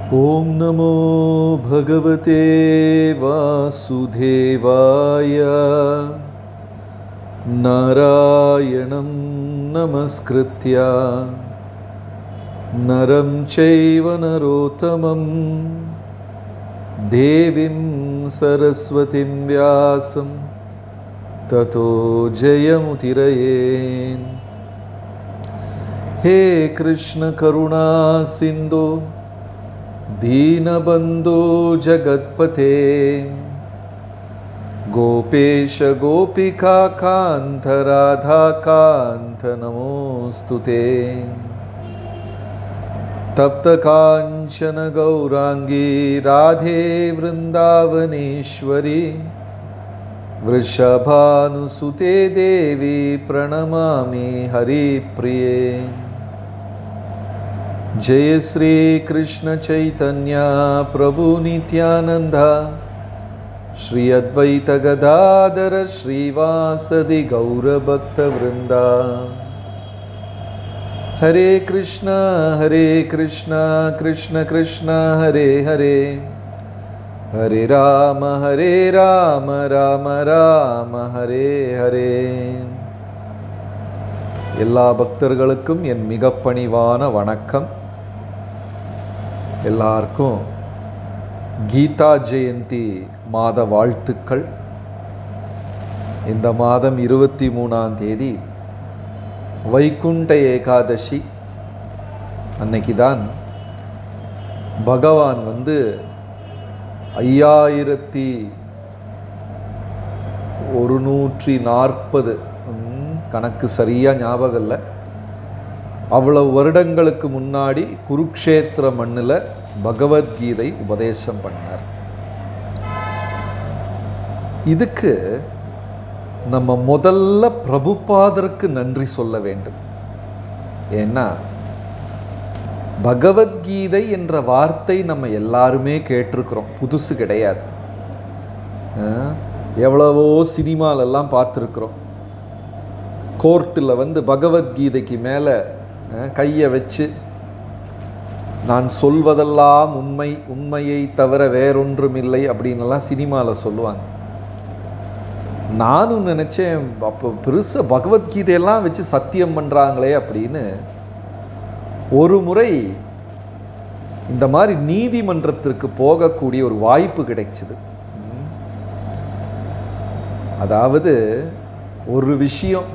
ॐ नमो भगवते वासुदेवाय। नारायणं नमस्कृत्य नरं चैव नरोत्तमं देवीं सरस्वतीं व्यासं ततो जयमुदीरयेत्। हे कृष्ण करुणा सिन्धु दीनबन्धो जगत्पते गोपेश गोपिका कान्त राधा कान्त नमोऽस्तुते। तप्त काञ्चन गौरांगी राधे वृन्दावनेश्वरी वृषभानुसुते देवी प्रणमामि हरिप्रिये। जय श्री कृष्ण चैतन्य प्रभु नित्यानंद श्री अद्वैत गदाधर श्रीवासदि गौरभक्त वृंदा। हरे कृष्ण कृष्ण कृष्ण हरे हरे, हरे राम राम राम हरे हरे। எல்லா பக்தர்களுக்கும் என் மிக பணிவான வணக்கம். எல்லாருக்கும் கீதா ஜெயந்தி மாத வாழ்த்துக்கள். இந்த மாதம் 23ஆம் தேதி வைகுண்ட ஏகாதசி அன்னைக்கு தான் பகவான் 5140 கணக்கு சரியாக ஞாபகம் இல்லை, அவ்வளவு வருடங்களுக்கு முன்னாடி குருக்ஷேத்திர மண்ணில் பகவத்கீதை உபதேசம் பண்ணார். இதுக்கு நம்ம முதல்ல பிரபுபாதருக்கு நன்றி சொல்ல வேண்டும். ஏன்னா பகவத்கீதை என்ற வார்த்தை நம்ம எல்லாருமே கேட்டிருக்கிறோம், புதுசு கிடையாது. எவ்வளவோ சினிமாலெல்லாம் பார்த்துருக்குறோம். கோர்ட்டில் பகவத்கீதைக்கு மேலே கையை வச்சு நான் சொல்வதெல்லாம் உண்மை, உண்மையை தவிர வேறொன்றுமில்லை அப்படின்லாம் சினிமாவில் சொல்லுவாங்க. நானும் நினச்சேன், அப்போ பெருசாக பகவத்கீதையெல்லாம் வச்சு சத்தியம் பண்ணுறாங்களே அப்படின்னு. ஒரு முறை இந்த மாதிரி நீதிமன்றத்திற்கு போகக்கூடிய ஒரு வாய்ப்பு கிடைச்சிது. அதாவது ஒரு விஷயம்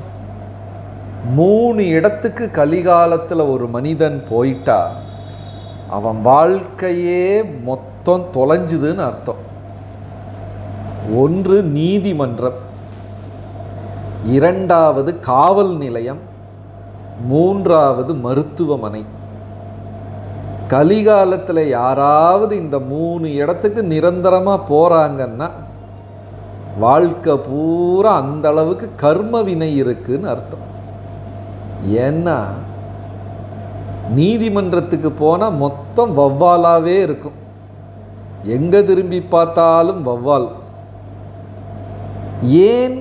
3 இடத்துக்கு கலிகாலத்தில் ஒரு மனிதன் போயிட்டா அவன் வாழ்க்கையே மொத்தம் தொலைஞ்சுதுன்னு அர்த்தம். ஒன்று நீதிமன்றம், 2வது காவல் நிலையம், 3வது மருத்துவமனை. கலிகாலத்தில் யாராவது இந்த 3 இடத்துக்கு நிரந்தரமாக போகிறாங்கன்னா வாழ்க்கை பூரா அந்த அளவுக்கு கர்ம வினை இருக்குன்னு அர்த்தம். ஏன்னா நீதிமன்றத்துக்கு போனால் மொத்தம் வௌவாலாவே இருக்கும், எங்கே திரும்பி பார்த்தாலும் வௌவால். ஏன்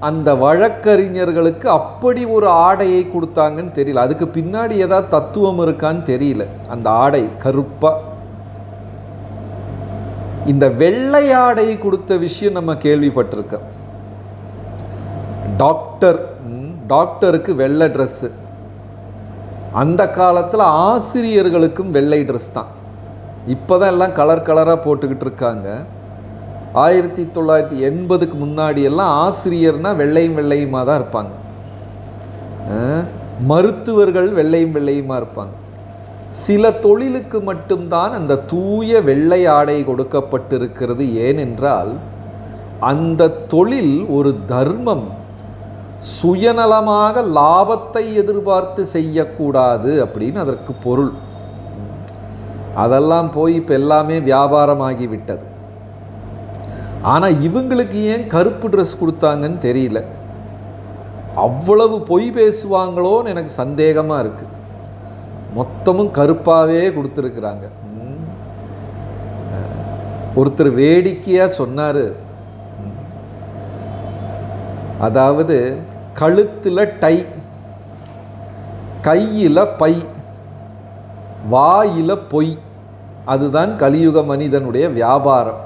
அந்த வழக்கறிஞர்களுக்கு அப்படி ஒரு ஆடையை கொடுத்தாங்கன்னு தெரியல. அதுக்கு பின்னாடி ஏதாவது தத்துவம் இருக்கான்னு தெரியல. அந்த ஆடை கருப்பாக, இந்த வெள்ளை ஆடை கொடுத்த விஷயம் நம்ம கேள்விப்பட்டிருக்கோம். டாக்டருக்கு வெள்ளை ட்ரெஸ்ஸு. அந்த காலத்தில் ஆசிரியர்களுக்கும் வெள்ளை ட்ரெஸ் தான். இப்போ தான் எல்லாம் கலர் கலராக போட்டுக்கிட்டு இருக்காங்க. 1980க்கு முன்னாடியெல்லாம் ஆசிரியர்னால் வெள்ளையும் வெள்ளையுமாக தான் இருப்பாங்க. மருத்துவர்கள் வெள்ளையும் வெள்ளையுமாக இருப்பாங்க. சில தொழிலுக்கு மட்டும்தான் அந்த தூய வெள்ளை ஆடை கொடுக்கப்பட்டிருக்கிறது. ஏனென்றால் அந்த தொழில் ஒரு தர்மம், சுயநலமாக லாபத்தை எதிர்பார்த்து செய்யக்கூடாது அப்படின்னு அதற்கு பொருள். அதெல்லாம் போய் இப்போ எல்லாமே வியாபாரமாகிவிட்டது. ஆனால் இவங்களுக்கு ஏன் கருப்பு ட்ரெஸ் கொடுத்தாங்கன்னு தெரியல. அவ்வளவு பொய் பேசுவாங்களோன்னு எனக்கு சந்தேகமாக இருக்குது. மொத்தமும் கருப்பாகவே கொடுத்துருக்குறாங்க. ஒருத்தர் வேடிக்கையாக சொன்னார், அதாவது கழுத்தில் டை, கையில் பை, வாயில் பொய், அதுதான் கலியுக மனிதனுடைய வியாபாரம்.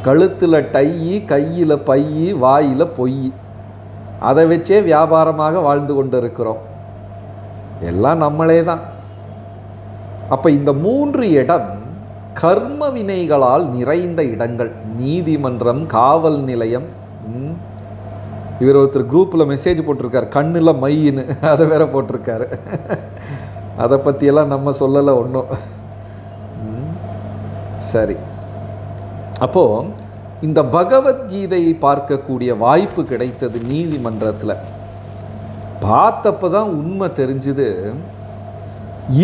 கழுத்தில் டை, கையில் பை, வாயில் பொய், அதை வச்சே வியாபாரமாக வாழ்ந்து கொண்டு இருக்கிறோம். எல்லாம் நம்மளே தான். அப்போ இந்த 3 இடம் கர்ம வினைகளால் நிறைந்த இடங்கள். நீதிமன்றம், காவல் நிலையம். இவர் ஒருத்தர் குரூப்பில் மெசேஜ் போட்டிருக்காரு, கண்ணில் மையின்னு, அதை வேற போட்டிருக்காரு. அதை பற்றியெல்லாம் நம்ம சொல்லலை ஒன்றும். சரி, அப்போது இந்த பகவத்கீதையை பார்க்கக்கூடிய வாய்ப்பு கிடைத்தது நீதிமன்றத்தில். பார்த்தப்போ தான் உண்மை தெரிஞ்சுது.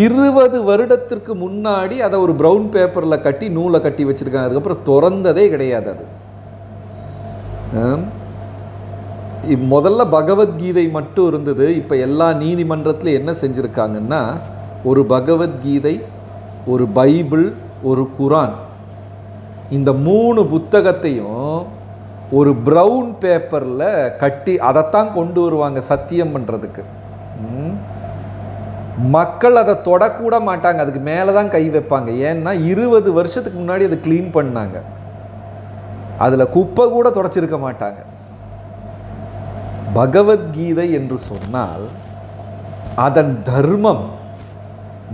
20 வருடத்திற்கு முன்னாடி அதை ஒரு ப்ரௌன் பேப்பரில் கட்டி நூலை கட்டி வச்சுருக்காங்க. அதுக்கப்புறம் திறந்ததே கிடையாது. அது முதல்ல பகவத்கீதை மட்டும் இருந்தது. இப்போ எல்லா நீதிமன்றத்தில் என்ன செஞ்சுருக்காங்கன்னா, ஒரு பகவத்கீதை, ஒரு பைபிள், ஒரு குரான், இந்த 3 புத்தகத்தையும் ஒரு ப்ரௌன் பேப்பரில் கட்டி அதைத்தான் கொண்டு வருவாங்க சத்தியம் பண்ணுறதுக்கு. மக்கள் அதை தொடக்கூட மாட்டாங்க, அதுக்கு மேலே தான் கை வைப்பாங்க. ஏன்னா 20 வருஷத்துக்கு முன்னாடி அதை க்ளீன் பண்ணாங்க, அதில் குப்பை கூட தொடச்சிருக்க மாட்டாங்க. பகவத்கீதை என்று சொன்னால் அதன் தர்மம்,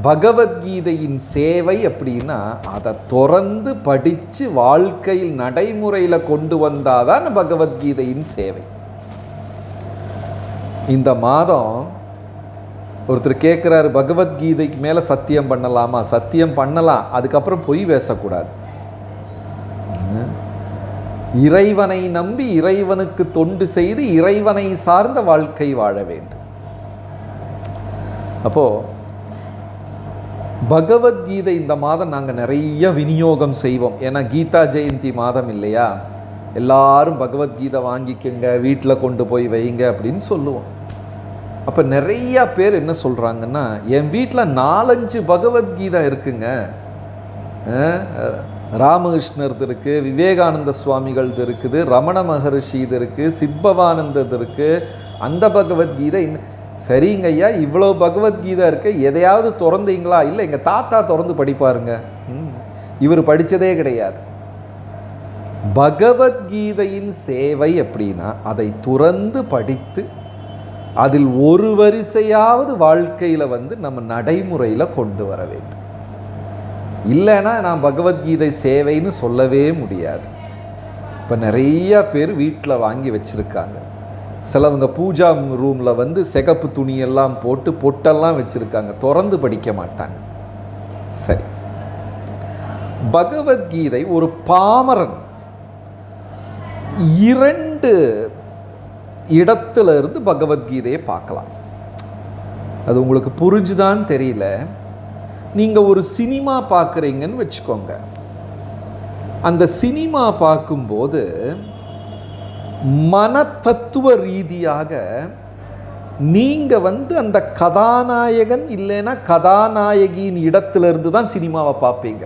பகவத்கீதையின் சேவை அப்படின்னா அதை திறந்து படித்து வாழ்க்கையில் நடைமுறையில் கொண்டு வந்தாதான் பகவத்கீதையின் சேவை. இந்த மாதம் ஒருத்தர் கேட்குறாரு, பகவத்கீதைக்கு மேலே சத்தியம் பண்ணலாமா? சத்தியம் பண்ணலாம், அதுக்கப்புறம் பொய் பேசக்கூடாது. இறைவனை நம்பி இறைவனுக்கு தொண்டு செய்து இறைவனை சார்ந்த வாழ்க்கை வாழ வேண்டும். அப்போது பகவத்கீதை இந்த மாதம் நாங்கள் நிறைய விநியோகம் செய்வோம். ஏன்னா கீதா ஜெயந்தி மாதம் இல்லையா, எல்லாரும் பகவத்கீதை வாங்கிக்கோங்க, வீட்டில் கொண்டு போய் வைங்க அப்படின்னு சொல்லுவோம். அப்போ நிறையா பேர் என்ன சொல்கிறாங்கன்னா, என் வீட்டில் 4-5 பகவத்கீதை இருக்குங்க. ராமகிருஷ்ணர்து இருக்குது, விவேகானந்த சுவாமிகள்து இருக்குது, ரமண மகரிஷி இது இருக்குது, சித்பவானந்தது இருக்குது, அந்த பகவத்கீதை. சரிங்க ஐயா, இவ்வளோ பகவத்கீதை இருக்கு, எதையாவது திறந்தீங்களா? இல்லை, எங்கள் தாத்தா திறந்து படிப்பாருங்க. இவர் படித்ததே கிடையாது. பகவத்கீதையின் சேவை அப்படின்னா அதை துறந்து படித்து அதில் ஒரு வரிசையாவது வாழ்க்கையில் நம்ம நடைமுறையில் கொண்டு வர வேண்டும். இல்லைன்னா நான் பகவத்கீதை சேவைன்னு சொல்லவே முடியாது. இப்போ நிறையா பேர் வீட்டில் வாங்கி வச்சுருக்காங்க. சிலவங்க பூஜா ரூமில் சிகப்பு துணியெல்லாம் போட்டு பொட்டெல்லாம் வச்சுருக்காங்க, திறந்து படிக்க மாட்டாங்க. சரி, பகவத்கீதை ஒரு பாமரன் 2 இடத்துல இருந்து பகவத்கீதையை பார்க்கலாம். அது உங்களுக்கு புரிஞ்சுதான்னு தெரியல. நீங்கள் ஒரு சினிமா பார்க்குறீங்கன்னு வச்சுக்கோங்க. அந்த சினிமா பார்க்கும்போது மன தத்துவ ரீதியாக நீங்கள் அந்த கதாநாயகன் இல்லைன்னா கதாநாயகியின் இடத்திலிருந்து தான் சினிமாவை பார்ப்பீங்க.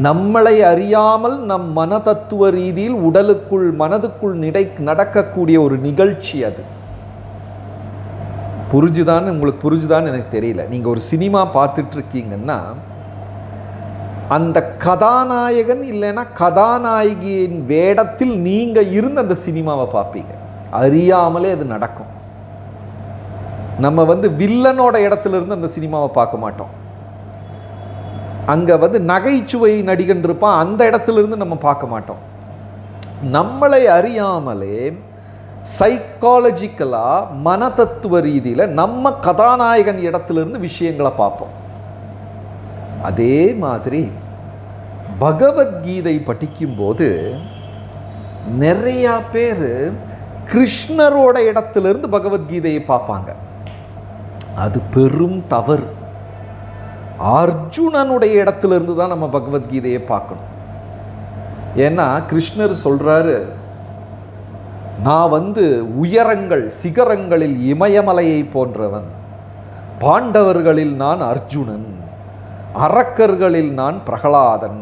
நம்மளை அறியாமல் நம் மன தத்துவ ரீதியில் உடலுக்குள் மனதுக்குள் நடக்கக்கூடிய ஒரு நிகழ்ச்சி அது. புரிஞ்சுதான்னு உங்களுக்கு புரிஞ்சுதான்னு எனக்கு தெரியல. நீங்கள் ஒரு சினிமா பார்த்துட்ருக்கீங்கன்னா அந்த கதாநாயகன் இல்லைன்னா கதாநாயகியின் வேடத்தில் நீங்கள் இருந்து அந்த சினிமாவை பார்ப்பீங்க. அறியாமலே அது நடக்கும். நம்ம வில்லனோட இடத்துல இருந்து அந்த சினிமாவை பார்க்க மாட்டோம். அங்கே நகைச்சுவை நடிகன் இருப்பான், அந்த இடத்துல இருந்து நம்ம பார்க்க மாட்டோம். நம்மளை அறியாமலே சைக்காலஜிக்கலாக மனதத்துவ ரீதியில் நம்ம கதாநாயகன் இடத்துலேருந்து விஷயங்களை பார்ப்போம். அதே மாதிரி பகவத்கீதை படிக்கும்போது நிறையா பேர் கிருஷ்ணரோட இடத்துலேருந்து பகவத்கீதையை பார்ப்பாங்க. அது பெரும் தவறு. அர்ஜுனனுடைய இடத்துலேருந்து தான் நம்ம பகவத்கீதையை பார்க்கணும். ஏன்னா கிருஷ்ணர் சொல்கிறாரு, நான் உயரங்கள் சிகரங்களில் இமயமலையை போன்றவன், பாண்டவர்களில் நான் அர்ஜுனன், அரக்கர்களில் நான் பிரகலாதன்,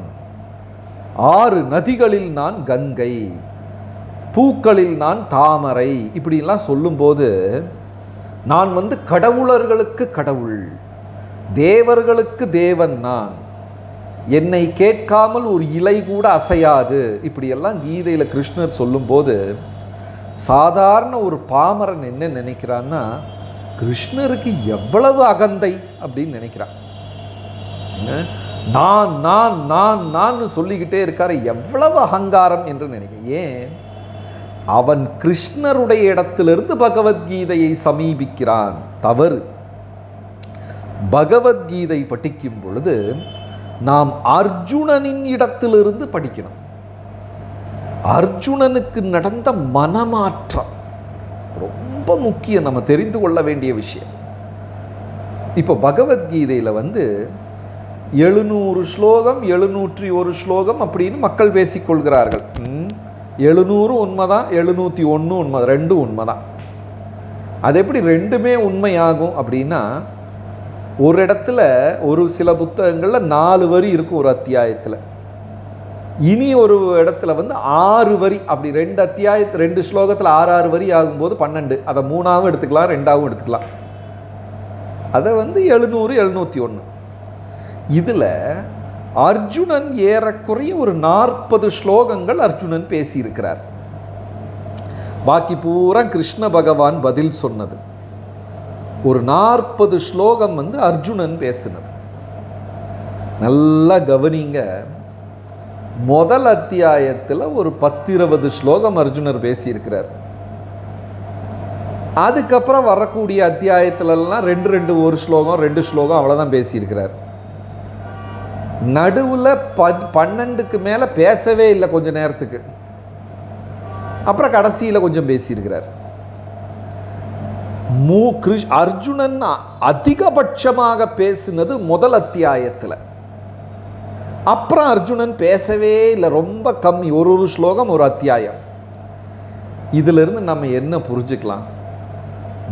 6 நதிகளில் நான் கங்கை, பூக்களில் நான் தாமரை, இப்படிலாம் சொல்லும்போது நான் கடவுளர்களுக்கு கடவுள், தேவர்களுக்கு தேவன் நான், என்னை கேட்காமல் ஒரு இலை கூட அசையாது, இப்படியெல்லாம் கீதையில் கிருஷ்ணர் சொல்லும்போது சாதாரண ஒரு பாமரன் என்ன நினைக்கிறான்னா, கிருஷ்ணருக்கு எவ்வளவு அகந்தை அப்படின்னு நினைக்கிறான். நான் நான் நான் நான் சொல்லிக்கிட்டே இருக்காரு, எவ்வளவு அகங்காரம் என்று நினைக்கிறேன். ஏன்? அவன் கிருஷ்ணருடைய இடத்திலிருந்து பகவத்கீதையை சமீபிக்கிறான். தவறு. பகவத்கீதை படிக்கும் பொழுது நாம் அர்ஜுனனின் இடத்திலிருந்து படிக்கணும். அர்ஜுனனுக்கு நடந்த மனமாற்றம் ரொம்ப முக்கியம், நம்ம தெரிந்து கொள்ள வேண்டிய விஷயம். இப்போ பகவத்கீதையில் 700 ஸ்லோகம், 701 ஸ்லோகம் அப்படின்னு மக்கள் பேசிக்கொள்கிறார்கள். 700 உண்மைதான், 701 உண்மை, ரெண்டும் உண்மைதான். அது எப்படி ரெண்டுமே உண்மையாகும் அப்படின்னா, ஒரு இடத்துல ஒரு சில புத்தகங்களில் 4 வரி இருக்கும் ஒரு அத்தியாயத்தில், இனி ஒரு இடத்துல 6 வரி. அப்படி 2 ஸ்லோகத்தில் 6 வரி ஆகும்போது 12. அதை 3ஆவும் எடுத்துக்கலாம், 2ஆவும் எடுத்துக்கலாம். அதை 700, 701. இதில் அர்ஜுனன் ஏறக்குறைய ஒரு 40 ஸ்லோகங்கள் அர்ஜுனன் பேசியிருக்கிறார். பாக்கி பூரா கிருஷ்ண பகவான் பதில் சொன்னது. ஒரு 40 ஸ்லோகம் அர்ஜுனன் பேசினது. நல்லா கவனிங்க. முதல் அத்தியாயத்தில் ஒரு 10-20 ஸ்லோகம் அர்ஜுனர் பேசியிருக்கிறார். அதுக்கப்புறம் வரக்கூடிய அத்தியாயத்திலலாம் 2 ஒரு ஸ்லோகம் 2 ஸ்லோகம் அவ்வளோதான் பேசியிருக்கிறார். நடுவில் 12க்கு மேலே பேசவே இல்லை கொஞ்ச நேரத்துக்கு. அப்புறம் கடைசியில் கொஞ்சம் பேசியிருக்கிறார். அர்ஜுனன் அதிகபட்சமாக பேசினது முதல் அத்தியாயத்தில். அப்புறம் அர்ஜுனன் பேசவே இல்லை, ரொம்ப கம்மி, ஒரு ஸ்லோகம் ஒரு அத்தியாயம். இதிலிருந்து நம்ம என்ன புரிஞ்சுக்கலாம்?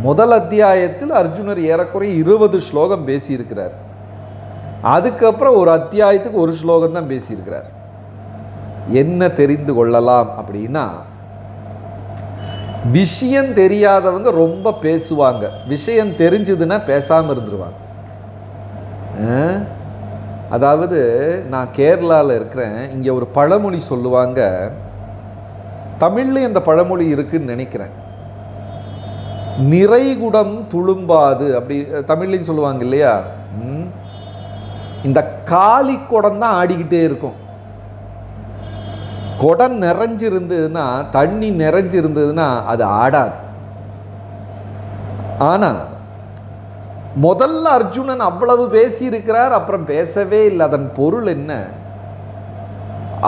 முதல் அத்தியாயத்தில் அர்ஜுனர் ஏறக்குறைய 20 ஸ்லோகம் பேசியிருக்கிறார். அதுக்கப்புறம் ஒரு அத்தியாயத்துக்கு ஒரு ஸ்லோகம் தான் பேசியிருக்கிறார். என்ன தெரிந்து கொள்ளலாம் அப்படின்னா, விஷயம் தெரியாதவங்க ரொம்ப பேசுவாங்க, விஷயம் தெரிஞ்சதுன்னா பேசாமல் இருந்துருவாங்க. அதாவது நான் கேரளாவில் இருக்கிறேன், இங்கே ஒரு பழமொழி சொல்லுவாங்க, தமிழ்லேயும் அந்த பழமொழி இருக்குன்னு நினைக்கிறேன். நிறைகுடம் துளும்பாது அப்படி தமிழ்லையும் சொல்லுவாங்க இல்லையா? இந்த காலி குடம் தான் ஆடிக்கிட்டே இருக்கும். குடம் நிறைஞ்சிருந்ததுன்னா, தண்ணி நிறைஞ்சிருந்ததுன்னா அது ஆடாது. ஆனால் முதல்ல அர்ஜுனன் அவ்வளவு பேசியிருக்கிறார், அப்புறம் பேசவே இல்லை. அதன் பொருள் என்ன?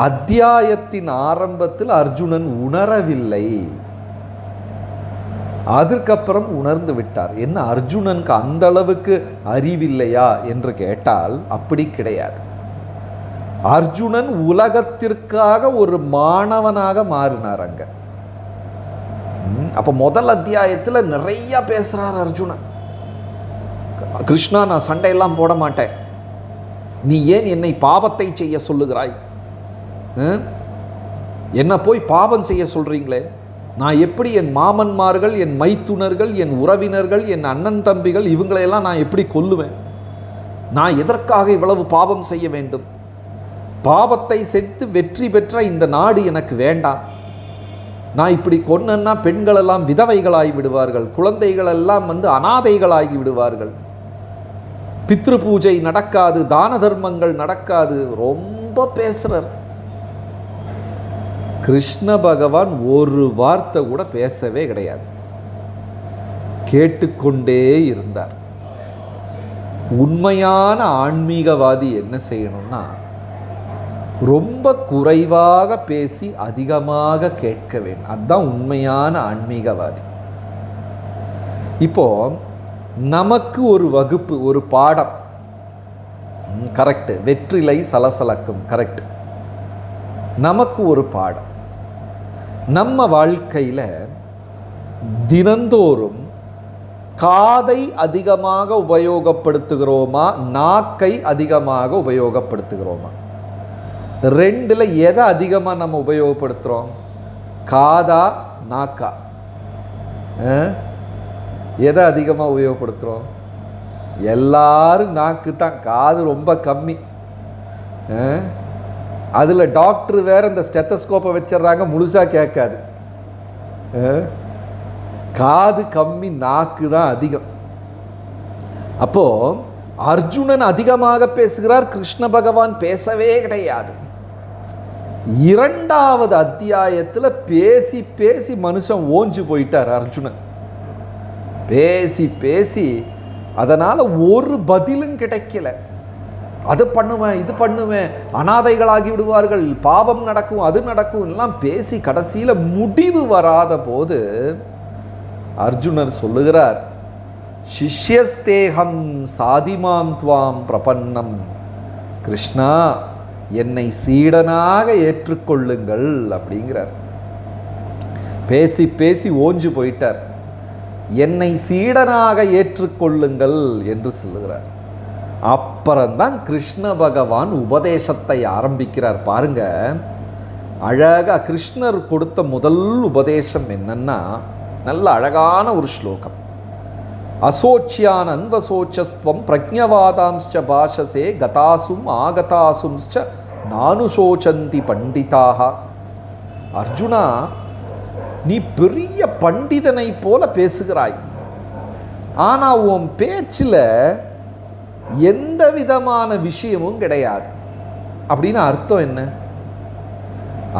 அத்தியாயத்தின் ஆரம்பத்தில் அர்ஜுனன் உணரவில்லை, அதற்கப்புறம் உணர்ந்து விட்டார். என்ன, அர்ஜுனனுக்கு அந்த அளவுக்கு அறிவில்லையா என்று கேட்டால் அப்படி கிடையாது. அர்ஜுனன் உலகத்திற்காக ஒரு மாணவனாக மாறினார் அங்க. அப்ப முதல் அத்தியாயத்தில் நிறைய பேசுறார் அர்ஜுனன். கிருஷ்ணா, நான் சண்டையெல்லாம் போட மாட்டேன், நீ ஏன் என்னை பாவத்தை செய்ய சொல்லுகிறாய்? என்ன போய் பாவம் செய்ய சொல்றீங்களே, நான் எப்படி என் மாமன்மார்கள், என் மைத்துனர்கள், என் உறவினர்கள், என் அண்ணன் தம்பிகள் இவங்களையெல்லாம் நான் எப்படி கொல்லுவேன்? நான் எதற்காக இவ்வளவு பாவம் செய்ய வேண்டும்? பாவத்தை செத்து வெற்றி பெற்ற இந்த நாடு எனக்கு வேண்டாம். நான் இப்படி கொன்னா பெண்களெல்லாம் விதவைகளாகி விடுவார்கள், குழந்தைகளெல்லாம் அனாதைகளாகி விடுவார்கள், பித்ரு பூஜை நடக்காது, தான தர்மங்கள் நடக்காது. ரொம்ப பேசுறார். கிருஷ்ண பகவான் ஒரு வார்த்தை கூட பேசவே கிடையாது, கேட்டுக்கொண்டே இருந்தார். உண்மையான ஆன்மீகவாதி என்ன செய்யணும்னா, ரொம்ப குறைவாக பேசி அதிகமாக கேட்க வேண்டும். அதுதான் உண்மையான ஆன்மீகவாதி. இப்போ நமக்கு ஒரு வகுப்பு, ஒரு பாடம், கரெக்டு, வெற்றிலை சலசலக்கும், கரெக்ட். நமக்கு ஒரு பாடம். நம்ம வாழ்க்கையில் தினந்தோறும் காதை அதிகமாக உபயோகப்படுத்துகிறோமா, நாக்கை அதிகமாக உபயோகப்படுத்துகிறோமா? ரெண்டில் எதை அதிகமாக நம்ம உபயோகப்படுத்துகிறோம்? காதா நாக்கா? எதை அதிகமாக உபயோகப்படுத்துகிறோம்? எல்லாரும் நாக்கு தான், காது ரொம்ப கம்மி. அதில் டாக்டர் வேற இந்த ஸ்டெத்தஸ்கோப்பை வச்சிடுறாங்க, முழுசாக கேட்காது. காது கம்மி, நாக்கு தான் அதிகம். அப்போ அர்ஜுனன் அதிகமாக பேசுகிறார், கிருஷ்ண பகவான் பேசவே கிடையாது. 2வது அத்தியாயத்தில் பேசி பேசி மனுஷன் ஓஞ்சு போயிட்டார் அர்ஜுனன். பேசி பேசி அதனால் ஒரு பதிலும் கிடைக்கல. அது பண்ணுவேன், இது பண்ணுவேன், அனாதைகளாகி விடுவார்கள், பாவம் நடக்கும், அது நடக்கும் எல்லாம் பேசி கடைசியில் முடிவு வராத போது அர்ஜுனர் சொல்லுகிறார், சிஷ்யஸ்தேகம் சாதிமாம் துவாம் பிரபன்னம். கிருஷ்ணா, என்னை சீடனாக ஏற்றுக்கொள்ளுங்கள் அப்படிங்கிறார். பேசி பேசி ஓஞ்சு போயிட்டார். என்னை சீடனாக ஏற்றுக்கொள்ளுங்கள் என்று சொல்லுகிறார். அப்புறம்தான் கிருஷ்ண பகவான் உபதேசத்தை ஆரம்பிக்கிறார். பாருங்க, அழகாக கிருஷ்ணர் கொடுத்த முதல் உபதேசம் என்னன்னா, நல்ல அழகான ஒரு ஸ்லோகம். அசோச்சியான் அன்வசோச்சஸ்துவம் பிரஜ்ஞவாதாம்ச்ச பாஷசே கதாசும் ஆகதாசும்ச்ச நானுசோச்சந்தி பண்டிதாக. அர்ஜுனா, நீ பெரிய பண்டிதனை போல பேசுகிறாய், ஆனால் உன் பேச்சில் எந்த விதமான விஷயமும் கிடையாது. அப்படின்னு அர்த்தம் என்ன?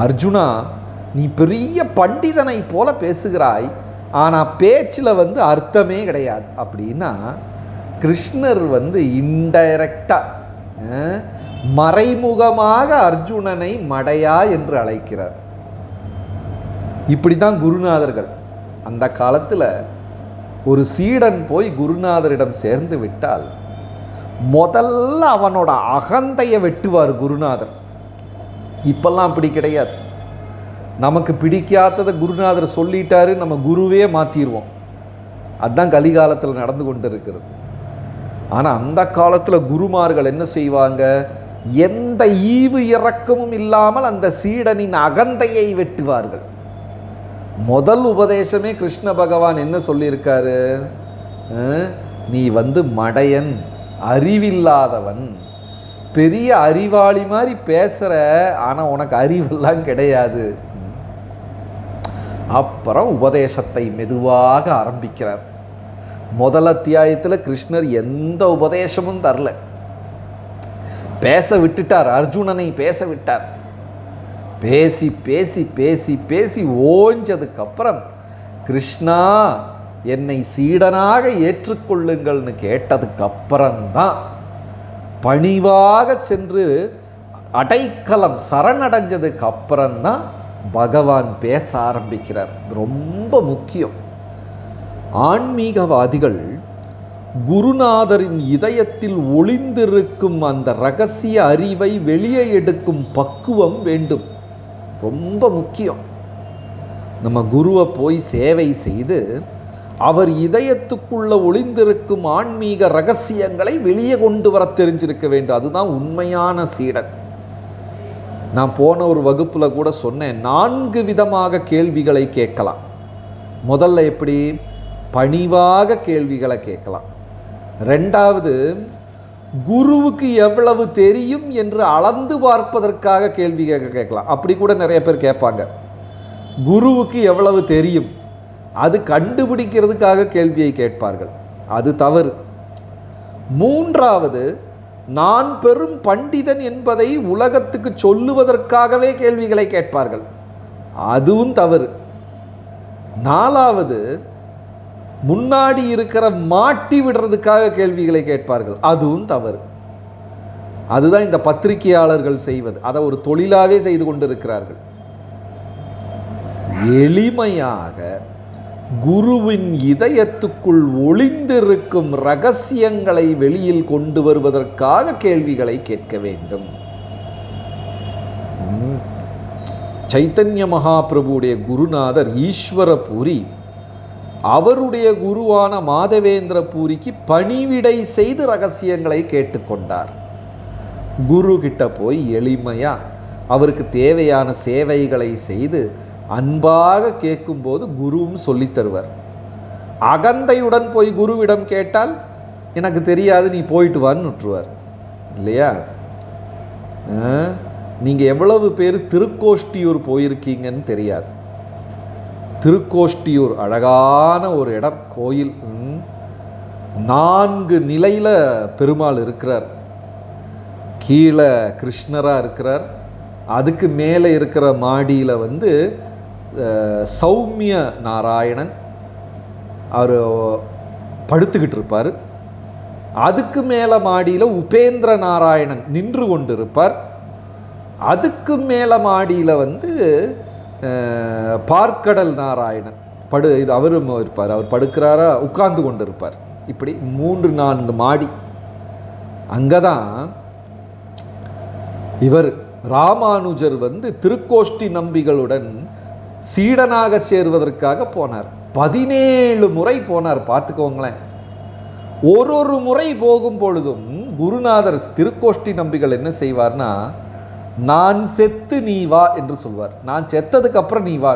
அர்ஜுனா, நீ பெரிய பண்டிதனை போல பேசுகிறாய், ஆனால் பேச்சில் அர்த்தமே கிடையாது. அப்படின்னா கிருஷ்ணர் இன்டைரக்டாக மறைமுகமாக அர்ஜுனனை மடையா என்று அழைக்கிறார். இப்படி தான் குருநாதர்கள். அந்த காலத்தில் ஒரு சீடன் போய் குருநாதரிடம் சேர்ந்து விட்டால் முதல்ல அவனோட அகந்தையை வெட்டுவார் குருநாதர். இப்பெல்லாம் அப்படி கிடையாது. நமக்கு பிடிக்காததை குருநாதர் சொல்லிட்டாரு, நம்ம குருவே மாற்றிடுவோம். அதுதான் கலிகாலத்தில் நடந்து கொண்டு இருக்கிறது. ஆனால் அந்த காலத்தில் குருமார்கள் என்ன செய்வாங்க, எந்த ஈவு இறக்கமும் இல்லாமல் அந்த சீடனின் அகந்தையை வெட்டுவார்கள். முதல் உபதேசமே கிருஷ்ண பகவான் என்ன சொல்லியிருக்காரு, நீ மடையன், அறிவில்லாதவன், பெரிய அறிவாளி மாதிரி பேசுகிற, ஆனால் உனக்கு அறிவெல்லாம் கிடையாது. அப்புறம் உபதேசத்தை மெதுவாக ஆரம்பிக்கிறார். முதல் அத்தியாயத்தில் கிருஷ்ணர் எந்த உபதேசமும் தரல, பேச விட்டுட்டார், அர்ஜுனனை பேச விட்டார். பேசி பேசி பேசி பேசி ஓஞ்சதுக்கப்புறம் கிருஷ்ணா, என்னை சீடனாக ஏற்றுக்கொள்ளுங்கள்னு கேட்டதுக்கப்புறம்தான் பணிவாக சென்று அடைக்கலம் சரணடைஞ்சதுக்கு அப்புறம்தான் பகவான் பேச ஆரம்பிக்கிறார். ரொம்ப முக்கியம். ஆன்மீகவாதிகள் குருநாதரின் இதயத்தில் ஒளிந்திருக்கும் அந்த இரகசிய அறிவை வெளியே எடுக்கும் பக்குவம் வேண்டும். ரொம்ப முக்கியம். நம்ம குருவை போய் சேவை செய்து அவர் இதயத்துக்குள்ள ஒளிந்திருக்கும் ஆன்மீக ரகசியங்களை வெளியே கொண்டு வர தெரிஞ்சிருக்க வேண்டும். அதுதான் உண்மையான சீடன். நான் போன ஒரு வகுப்பில் கூட சொன்னேன், 4 விதமாக கேள்விகளை கேட்கலாம். முதல்ல எப்படி? பணிவாக கேள்விகளை கேட்கலாம். 2வது, குருவுக்கு எவ்வளவு தெரியும் என்று அளந்து பார்ப்பதற்காக கேள்வி கேட்கலாம். அப்படி கூட நிறைய பேர் கேட்பாங்க. குருவுக்கு எவ்வளவு தெரியும் அது கண்டுபிடிக்கிறதுக்காக கேள்வியை கேட்பார்கள். அது தவறு. 3வது, நான் பெரும் பண்டிதன் என்பதை உலகத்துக்கு சொல்லுவதற்காகவே கேள்விகளை கேட்பார்கள். அதுவும் தவறு. 4வது, முன்னாடி இருக்கிற மாட்டி விடுறதுக்காக கேள்விகளை கேட்பார்கள். அதுவும் தவறு. அதுதான் இந்த பத்திரிகையாளர்கள் செய்வது. அதை ஒரு தொழிலாகவே செய்து கொண்டிருக்கிறார்கள். எளிமையாக குருவின் இதயத்துக்குள் ஒளிந்திருக்கும் ரகசியங்களை வெளியில் கொண்டு வருவதற்காக கேள்விகளை கேட்க வேண்டும். சைத்தன்ய மகாபிரபுடைய குருநாதர் ஈஸ்வர பூரி அவருடைய குருவான மாதவேந்திர பூரிக்கு பணிவிடை செய்து ரகசியங்களை கேட்டுக்கொண்டார். குரு கிட்ட போய் எளிமையா அவருக்கு தேவையான சேவைகளை செய்து அன்பாக கேட்கும்போது குருவும் சொல்லித் தருவார். அகந்தையுடன் போய் குருவிடம் கேட்டால் எனக்கு தெரியாது நீ போயிட்டு வான்னு விட்டுருவார் இல்லையா? நீங்கள் எவ்வளவு பேர் திருக்கோஷ்டியூர் போயிருக்கீங்கன்னு தெரியாது. திருக்கோஷ்டியூர் அழகான ஒரு இடம், கோயில். 4 நிலையில் பெருமாள் இருக்கிறார். கீழே கிருஷ்ணராக இருக்கிறார். அதுக்கு மேலே இருக்கிற மாடியில் சௌமிய நாராயணன் அவர் படுத்துக்கிட்டு இருப்பார். அதுக்கு மேலே மாடியில் உபேந்திர நாராயணன் நின்று கொண்டு இருப்பார். அதுக்கு மேலே மாடியில் பார்க்கடல் நாராயணன் இது அவரும் இருப்பார். அவர் படுக்கிறாரா உட்கார்ந்து கொண்டு இருப்பார். இப்படி 3-4 மாடி. அங்கே தான் இவர் ராமானுஜர் திருக்கோஷ்டி நம்பிகளுடன் சீடனாக சேர்வதற்காக போனார். 17 முறை போனார். பார்த்துக்கோங்களேன். ஒரு முறை போகும் பொழுதும் குருநாதர் திருக்கோஷ்டி நம்பிகள் என்ன செய்வார்னா, நான் செத்து நீ வா என்று சொல்வார். நான் செத்ததுக்கு அப்புறம் நீ வா.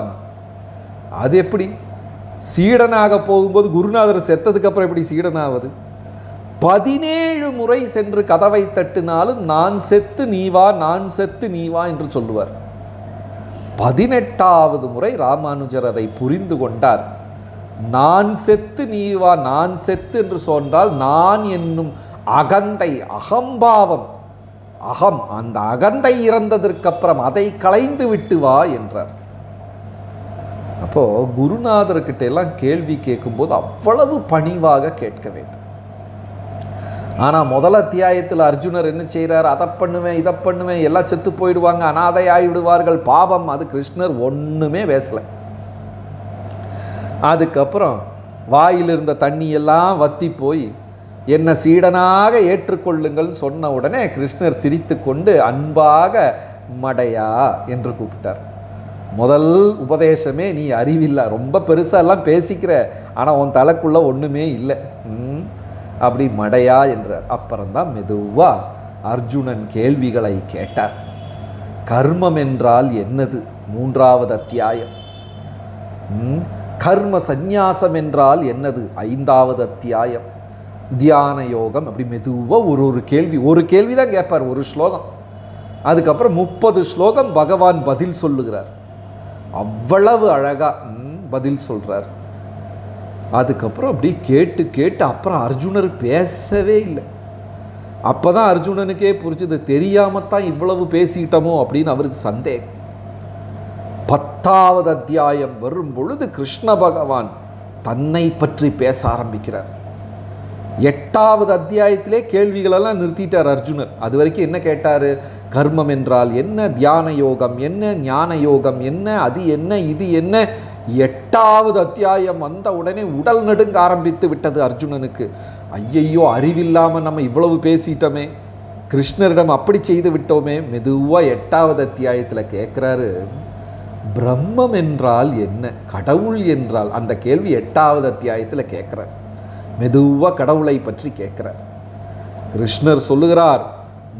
அது எப்படி? சீடனாக போகும்போது குருநாதர் செத்ததுக்கு அப்புறம் எப்படி சீடனாவது? 17 முறை சென்று கதவை தட்டினாலும் நான் செத்து நீ வா, நான் செத்து நீ வா என்று சொல்லுவார். 18வது முறை ராமானுஜர் அதை புரிந்து கொண்டார். நான் செத்து நீ வா, நான் செத்து என்று சொன்னால் நான் என்னும் அகந்தை, அகம்பாவம், அகம், அந்த அகந்தை இறந்ததற்கு அப்புறம் அதை களைந்து விட்டு வா என்றார். அப்போ குருநாதர்கிட்ட எல்லாம் கேள்வி கேட்கும்போது அவ்வளவு பணிவாக கேட்க வேண்டும். ஆனால் முதல் அத்தியாயத்தில் அர்ஜுனர் என்ன செய்கிறார்? அதை பண்ணுவேன், இதை பண்ணுவேன், எல்லாம் செத்து போயிடுவாங்க, அனாதை ஆகிவிடுவார்கள், பாவம். அது கிருஷ்ணர் ஒன்றுமே பேசலை. அதுக்கப்புறம் வாயில் இருந்த தண்ணியெல்லாம் வத்தி போய் என்னை சீடனாக ஏற்றுக்கொள்ளுங்கள்னு சொன்ன உடனே கிருஷ்ணர் சிரித்து கொண்டு அன்பாக மடையா என்று கூப்பிட்டார். முதல் உபதேசமே நீ அறிவில்லை, ரொம்ப பெருசாலாம் பேசிக்கிற, ஆனால் உன் தலைக்குள்ளே ஒன்றுமே இல்லை, அப்படி மடையா என்றார். அப்புறம்தான் மெதுவாக அர்ஜுனன் கேள்விகளை கேட்டார். கர்மம் என்றால் என்னது? 3வது அத்தியாயம். கர்ம சந்நியாசம் என்றால் என்னது? 5வது அத்தியாயம். தியான யோகம். அப்படி மெதுவாக ஒரு கேள்வி, ஒரு கேள்வி தான் கேட்பார், ஒரு ஸ்லோகம். அதுக்கப்புறம் 30 ஸ்லோகம் பகவான் பதில் சொல்லுகிறார். அவ்வளவு அழகாக பதில் சொல்கிறார். அதுக்கப்புறம் அப்படி கேட்டு கேட்டு அப்புறம் அர்ஜுனர் பேசவே இல்லை. அப்போ தான் அர்ஜுனனுக்கே புரிஞ்சது, தெரியாமல் தான் இவ்வளவு பேசிட்டோமோ அப்படின்னு அவருக்கு சந்தேகம். 10வது அத்தியாயம் வரும் பொழுது கிருஷ்ண பகவான் தன்னை பற்றி பேச ஆரம்பிக்கிறார். 8வது அத்தியாயத்திலே கேள்விகளெல்லாம் நிறுத்திட்டார் அர்ஜுனர். அது வரைக்கும் என்ன கேட்டார்? கர்மம் என்றால் என்ன, தியான யோகம் என்ன, ஞான யோகம் என்ன, அது என்ன, இது என்ன. 8வது அத்தியாயம் வந்த உடனே உடல் நடுங்க ஆரம்பித்து விட்டது அர்ஜுனனுக்கு. ஐயையோ, அறிவில்லாமல் நம்ம இவ்வளவு பேசிட்டோமே, கிருஷ்ணரிடம் அப்படி செய்து விட்டோமே. மெதுவாக 8வது அத்தியாயத்தில் கேட்குறாரு, பிரம்மம் என்றால் என்ன, கடவுள் என்றால், அந்த கேள்வி 8வது அத்தியாயத்தில் கேட்குறார். மெதுவாக கடவுளை பற்றி கேட்குறார். கிருஷ்ணர் சொல்லுகிறார்,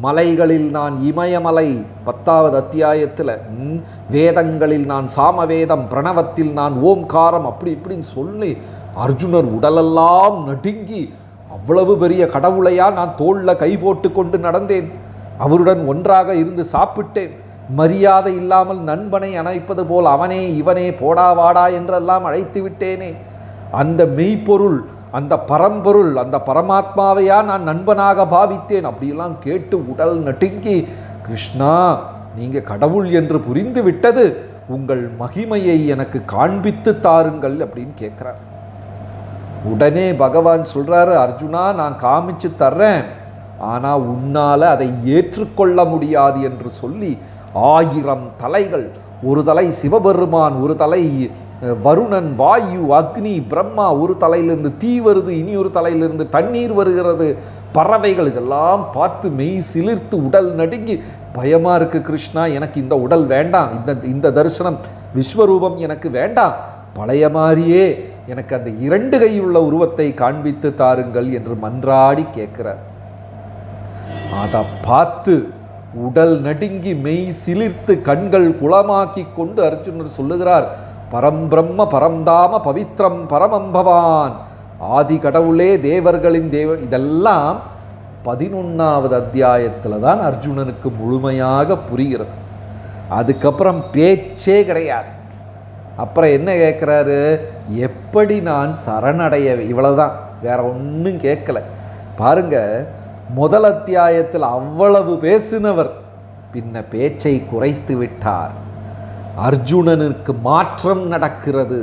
மலைகளில் நான் இமயமலை 10வது அத்தியாயத்தில், வேதங்களில் நான் சாமவேதம், பிரணவத்தில் நான் ஓம்காரம், அப்படி இப்படின்னு சொல்லி அர்ஜுனர் உடலெல்லாம் நடுங்கி, அவ்வளவு பெரிய கடவுளையா நான் தோளில் கை போட்டு கொண்டு நடந்தேன், அவருடன் ஒன்றாக இருந்து சாப்பிட்டேன், மரியாதை இல்லாமல் நண்பனை அணைப்பது போல் அவனே இவனே போடா வாடா என்றெல்லாம் அழைத்து விட்டேனே, அந்த மெய்ப்பொருள், அந்த பரம்பொருள், அந்த பரமாத்மாவையா நான் நண்பனாக பாவித்தேன். அப்படியெல்லாம் கேட்டு உடல் நடுங்கி, கிருஷ்ணா நீங்கள் கடவுள் என்று புரிந்து விட்டது, உங்கள் மகிமையை எனக்கு காண்பித்து தாருங்கள் அப்படின்னு கேட்குறார். உடனே பகவான் சொல்கிறாரு, அர்ஜுனா நான் காமிச்சு தர்றேன், ஆனால் உன்னால் அதை ஏற்றுக்கொள்ள முடியாது என்று சொல்லி 1000 தலைகள், ஒரு தலை சிவபெருமான், ஒரு தலை வருணன், வாயு, அக்னி, பிரம்மா, ஒரு தலையிலிருந்து தீ வருது, இனி ஒரு தலையிலிருந்து தண்ணீர் வருகிறது, பறவைகள், இதெல்லாம் பார்த்து மெய் சிலிர்த்து உடல் நடுங்கி, பயமாக இருக்குது கிருஷ்ணா, எனக்கு இந்த உடல் வேண்டாம், இந்த தரிசனம் விஸ்வரூபம் எனக்கு வேண்டாம், பழைய மாதிரியே எனக்கு அந்த 2 கையுள்ள உருவத்தை காண்பித்து தாருங்கள் என்று மன்றாடி கேட்கிறார். அதை பார்த்து உடல் நடுங்கி மெய் சிலிர்த்து கண்கள் குளமாக்கி கொண்டு அர்ஜுனர் சொல்லுகிறார், பரம்பிரம்ம பரம்தாம பவித்ரம் பரமம்பவான் ஆதி கடவுளே தேவர்களின் இதெல்லாம் 11வது அத்தியாயத்தில் தான் அர்ஜுனனுக்கு முழுமையாக புரிகிறது. அதுக்கப்புறம் பேச்சே கிடையாது. அப்புறம் என்ன கேட்குறாரு, எப்படி நான் சரணடைய, இவ்வளவுதான், வேற ஒன்றும் கேட்கல. பாருங்க, முதல் அத்தியாயத்தில் அவ்வளவு பேசினவர் பின்ன பேச்சை குறைத்து விட்டார். அர்ஜுனனுக்கு மாற்றம் நடக்கிறது.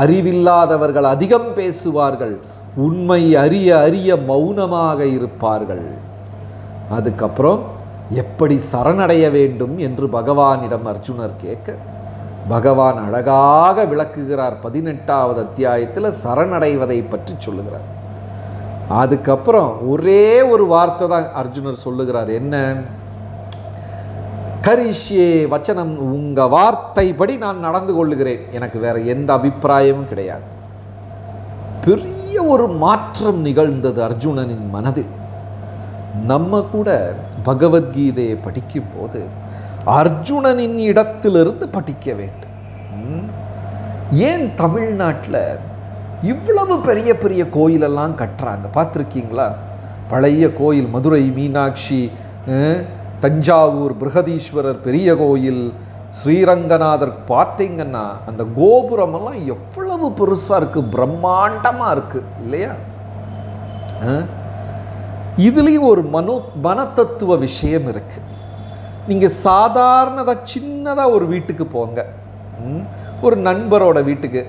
அறிவில்லாதவர்கள் அதிகம் பேசுவார்கள், உண்மை அறிய அறிய மௌனமாக இருப்பார்கள். அதுக்கப்புறம் எப்படி சரணடைய வேண்டும் என்று பகவானிடம் அர்ஜுனர் கேட்க பகவான் அழகாக விளக்குகிறார். 18வது அத்தியாயத்தில் சரணடைவதை பற்றி சொல்லுகிறார். அதுக்கப்புறம் ஒரே ஒரு வார்த்தை தான் அர்ஜுனர் சொல்லுகிறார். என்ன? கரிஷ்யே வச்சனம், உங்க வார்த்தைப்படி நான் நடந்து கொள்ளுகிறேன், எனக்கு வேற எந்த அபிப்பிராயமும் கிடையாது. பெரிய ஒரு மாற்றம் நிகழ்ந்தது அர்ஜுனனின் மனதில். நம்ம கூட பகவத்கீதையை படிக்கும் போது அர்ஜுனனின் இடத்திலிருந்து படிக்க வேண்டும். ஏன் தமிழ்நாட்டில் இவ்வளவு பெரிய பெரிய கோயிலெல்லாம் கட்டுறாங்க பார்த்துருக்கீங்களா? பழைய கோயில், மதுரை மீனாட்சி, தஞ்சாவூர் பிருகதீஸ்வரர் பெரிய கோயில், ஸ்ரீரங்கநாதர் பார்த்தீங்கன்னா அந்த கோபுரமெல்லாம் எவ்வளவு பெருசாக இருக்குது, பிரம்மாண்டமாக இருக்குது இல்லையா? இதுலேயும் ஒரு மனத்தத்துவ விஷயம் இருக்குது. நீங்கள் சாதாரணதாக சின்னதாக ஒரு வீட்டுக்கு போங்க, ஒரு நண்பரோட வீட்டுக்கு,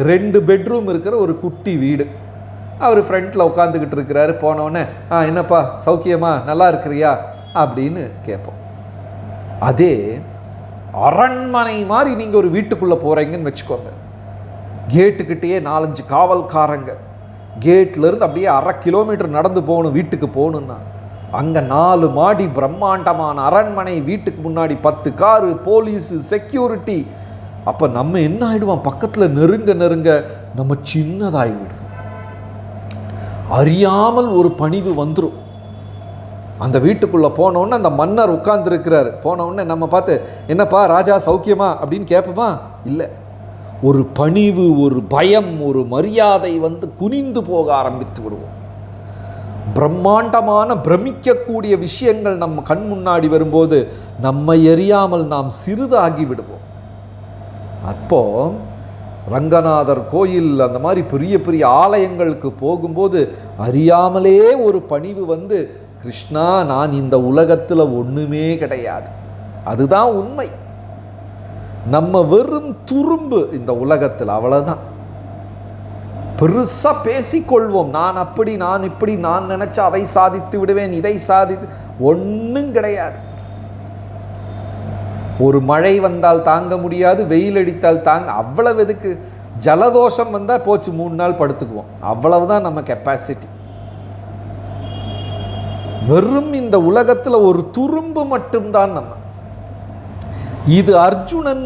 2 பெட்ரூம் இருக்கிற ஒரு குட்டி வீடு, அவர் ஃப்ரண்ட்டில் உட்காந்துக்கிட்டு இருக்கிறாரு. போனோடனே என்னப்பா சௌக்கியமா, நல்லா இருக்கிறியா அப்படின்னு கேட்போம். அதே அரண்மனை மாதிரி நீங்கள் ஒரு வீட்டுக்குள்ளே போகிறீங்கன்னு வச்சுக்கோங்க, கேட்டுக்கிட்டேயே 4-5 காவல்காரங்க, கேட்லேருந்து அப்படியே 1/2 கிலோமீட்டர் நடந்து போகணும் வீட்டுக்கு போகணுன்னா. அங்கே 4 மாடி பிரம்மாண்டமான அரண்மனை, வீட்டுக்கு முன்னாடி 10 காரு, போலீஸு, செக்யூரிட்டி. அப்போ நம்ம என்ன ஆகிடுவோம், பக்கத்தில் நெருங்க நெருங்க நம்ம சின்னதாகி விடுவோம். அறியாமல் ஒரு பணிவு வந்துடும். அந்த வீட்டுக்குள்ளே போனோடனே அந்த மன்னர் உட்கார்ந்துருக்கிறார், போனவுடனே நம்ம பார்த்து என்னப்பா ராஜா சௌக்கியமா அப்படின்னு கேட்போமா? இல்லை. ஒரு பணிவு, ஒரு பயம், ஒரு மரியாதை வந்து குனிந்து போக ஆரம்பித்து விடுவோம். பிரம்மாண்டமான பிரமிக்கக்கூடிய விஷயங்கள் நம்ம கண் முன்னாடி வரும்போது நம்மை எறியாமல் நாம் சிறிதாகி விடுவோம். அப்போ ரங்கநாதர் கோயில், அந்த மாதிரி பெரிய பெரிய ஆலயங்களுக்கு போகும்போது அறியாமலே ஒரு பணிவு வந்து, கிருஷ்ணா நான் இந்த உலகத்தில் ஒன்றுமே கிடையாது, அதுதான் உண்மை, நம்ம வெறும் துரும்பு இந்த உலகத்தில், அவ்வளோதான். பெருசாக பேசிக்கொள்வோம், நான் அப்படி, நான் இப்படி, நான் நினச்சா அதை சாதித்து விடுவேன், இதை சாதித்து, ஒன்றும் கிடையாது. ஒரு மழை வந்தால் தாங்க முடியாது, வெயில் அடித்தால் தாங்க, அவ்வளவு எதுக்கு? ஜலதோஷம் வந்தால் போச்சு, 3 நாள் படுத்துக்குவோம், அவ்வளவுதான் நம்ம கெப்பாசிட்டி. வெறும் இந்த உலகத்தில் ஒரு துரும்பு மட்டும்தான் நம்ம. இது அர்ஜுனன்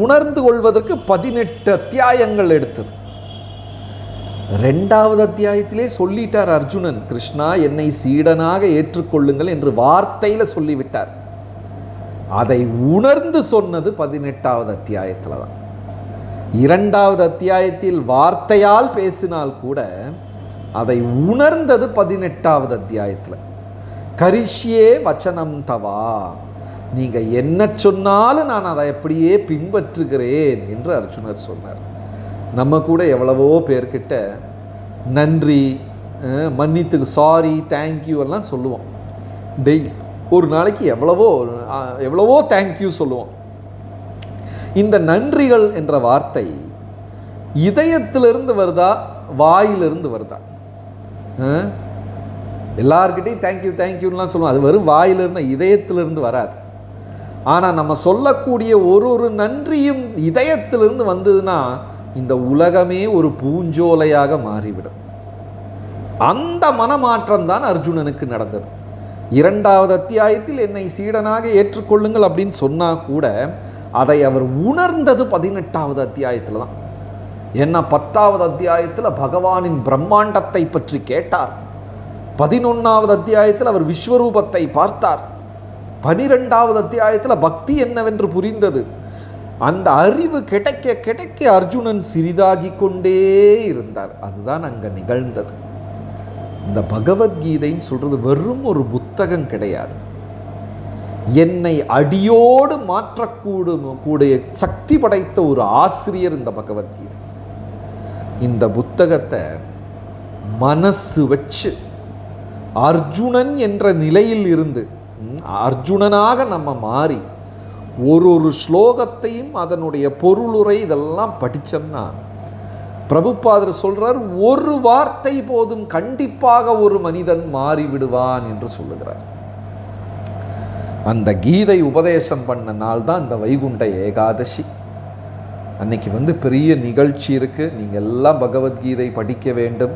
உணர்ந்து கொள்வதற்கு 18 அத்தியாயங்கள் எடுத்தது. 2வது அத்தியாயத்திலே சொல்லிட்டார் அர்ஜுனன், கிருஷ்ணா என்னை சீடனாக ஏற்றுக்கொள்ளுங்கள் என்று வார்த்தையில் சொல்லிவிட்டார். அதை உணர்ந்து சொன்னது 18வது அத்தியாயத்தில் தான். 2வது அத்தியாயத்தில் வார்த்தையால் பேசினால் கூட அதை உணர்ந்தது 18வது அத்தியாயத்தில். கரிஷ்யே வச்சனம் தவா, நீங்கள் என்ன சொன்னாலும் நான் அதை அப்படியே பின்பற்றுகிறேன் என்று அர்ஜுனர் சொன்னார். நம்ம கூட எவ்வளவோ பேர்கிட்ட நன்றி, மன்னித்துக்கு, சாரி, தேங்க்யூ எல்லாம் சொல்லுவோம். டெய்லி ஒரு நாளைக்கு எவ்வளவோ தேங்க்யூ சொல்லுவோம். இந்த நன்றிகள் என்ற வார்த்தை இதயத்திலிருந்து வருதா, வாயிலிருந்து வருதா? எல்லார்கிட்டையும் தேங்க்யூ தேங்க்யூலாம் சொல்லுவோம், அது வெறும் வாயிலிருந்து, இதயத்திலிருந்து வராது. ஆனால் நம்ம சொல்லக்கூடிய ஒரு நன்றியும் இதயத்திலிருந்து வந்ததுன்னா இந்த உலகமே ஒரு பூஞ்சோலையாக மாறிவிடும். அந்த மனமாற்றம் தான் அர்ஜுனனுக்கு நடந்தது. 2வது அத்தியாயத்தில் என்னை சீடனாக ஏற்றுக்கொள்ளுங்கள் அப்படின்னு சொன்னால் கூட அதை அவர் உணர்ந்தது 18வது அத்தியாயத்தில் தான். ஏன்னா 10வது அத்தியாயத்தில் பகவானின் பிரம்மாண்டத்தை பற்றி கேட்டார், 11வது அத்தியாயத்தில் அவர் விஸ்வரூபத்தை பார்த்தார், 12வது அத்தியாயத்தில் பக்தி என்னவென்று புரிந்தது, அந்த அறிவு கிடைக்க கிடைக்க அர்ஜுனன் சிறிதாகி கொண்டே இருந்தார். அதுதான் அங்கே நிகழ்ந்தது. இந்த பகவத்கீதைன்னு சொல்கிறது வெறும் ஒரு புத்தகம் கிடையாது. என்னை அடியோடு மாற்றக்கூடிய சக்தி படைத்த ஒரு ஆசிரியர் இந்த பகவத்கீதை. இந்த புத்தகத்தை மனசு வச்சு அர்ஜுனன் என்ற நிலையில் இருந்து அர்ஜுனனாக நம்ம மாறி ஒரு ஸ்லோகத்தையும் அதனுடைய பொருளுரை இதெல்லாம் படித்தோம்னா பிரபுபாதர் சொல்கிறார், ஒரு வார்த்தை போதும் கண்டிப்பாக ஒரு மனிதன் மாறிவிடுவான் என்று சொல்லுகிறார். அந்த கீதை உபதேசம் பண்ண நாள் தான் இந்த வைகுண்ட ஏகாதசி. அன்னைக்கு பெரிய நிகழ்ச்சி இருக்குது. நீங்கள் எல்லாம் பகவத்கீதை படிக்க வேண்டும்.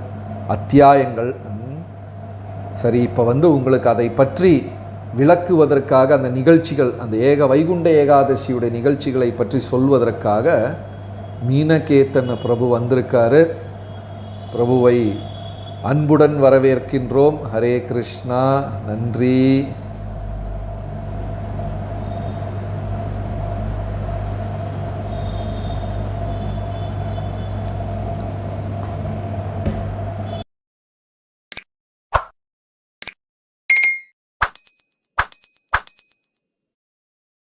அத்தியாயங்கள் சரி. இப்போ உங்களுக்கு அதை பற்றி விளக்குவதற்காக அந்த நிகழ்ச்சிகள், அந்த வைகுண்ட ஏகாதசியுடைய நிகழ்ச்சிகளை பற்றி சொல்வதற்காக மீனகேத்தன் பிரபு வந்திருக்காரு. பிரபுவை அன்புடன் வரவேற்கின்றோம். ஹரே கிருஷ்ணா. நன்றி.